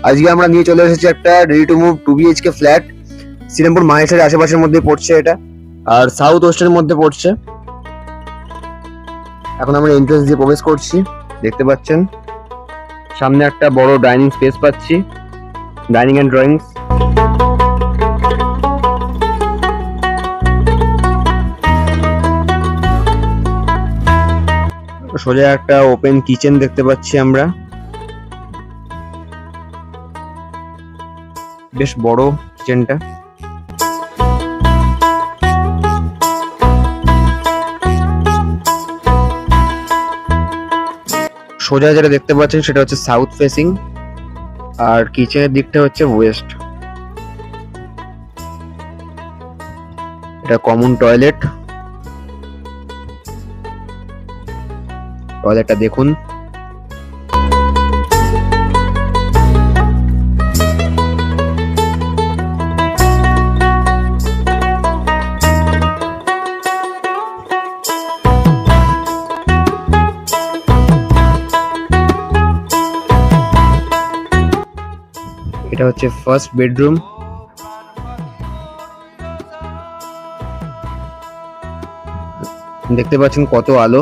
আজকে আমরা নিয়ে চলে এসেছি একটা ready to move 2 BHK flat. Shrirampur মাহেশের আশেপাশের মধ্যে পড়ছে এটা, আর সাউথ ওয়েস্টের মধ্যে পড়ছে। এখন আমরা এন্ট্রান্স দিয়ে প্রবেশ করছি। দেখতে পাচ্ছেন সামনে একটা বড় ডাইনিং স্পেস পাচ্ছি, ডাইনিং এন্ড ড্রয়িংস। সোজা একটা ওপেন কিচেন দেখতে পাচ্ছি আমরা, বেশ বড় কিচেনটা। সোজা যেটা দেখতে পাচ্ছেন সেটা হচ্ছে সাউথ ফেসিং, আর কিচেনের দিকটা হচ্ছে ওয়েস্ট। এটা কমন টয়লেট, টয়লেটটা দেখুন। এটা হচ্ছে ফার্স্ট বেডরুম। দেখতে পাচ্ছেন কত আলো,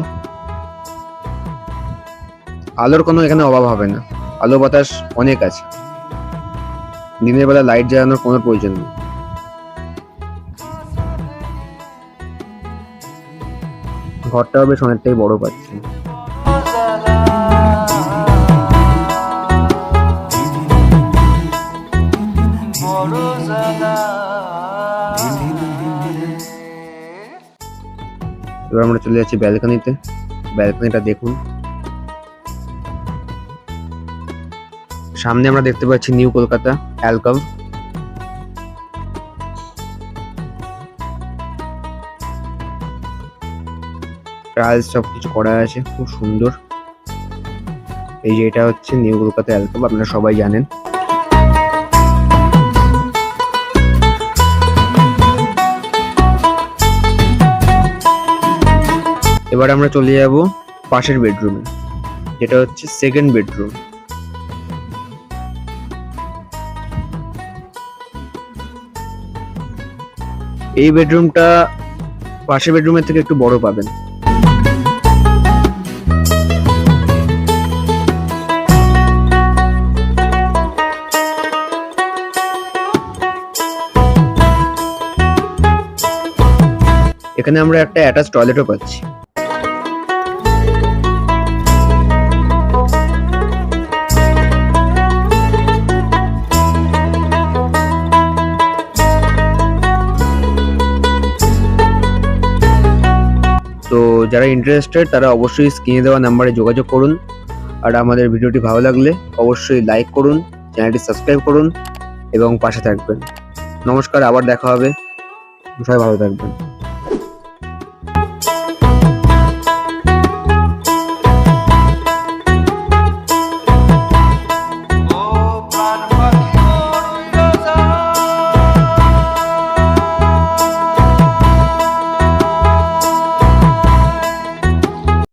আলোর কোনো এখানে অভাব হবে না, আলো বাতাস অনেক আছে। দিনের বেলা লাইট জ্বালানোর কোনো প্রয়োজন নেই। ঘরটাও বেশ অনেকটাই বড় পাচ্ছি। এবার আমরা চলে যাচ্ছি ব্যালকনিতে। ব্যালকনিটা দেখুন, সামনে আমরা দেখতে পাচ্ছি নিউ কলকাতা অ্যালকভ। টাইলস সবকিছু করা আছে, খুব সুন্দর। এই যে এটা হচ্ছে নিউ কলকাতা অ্যালকভ, আপনারা সবাই জানেন। এবার আমরা চলে যাব পাশের বেডরুমে, যেটা হচ্ছে সেকেন্ড বেডরুম। এই বেডরুমটা পাশের বেডরুমের থেকে একটু বড় পাবেন। এখানে আমরা একটা অ্যাটাচ টয়লেটও পাচ্ছি। তো যারা ইন্টারেস্টেড তারা অবশ্যই স্ক্রিনে দেওয়া নাম্বারে যোগাযোগ করুন। আর আমাদের ভিডিওটি ভালো লাগলে অবশ্যই লাইক করুন, চ্যানেলটি সাবস্ক্রাইব করুন এবং পাশে থাকবেন। নমস্কার, আবার দেখা হবে। সবাই ভালো থাকবেন।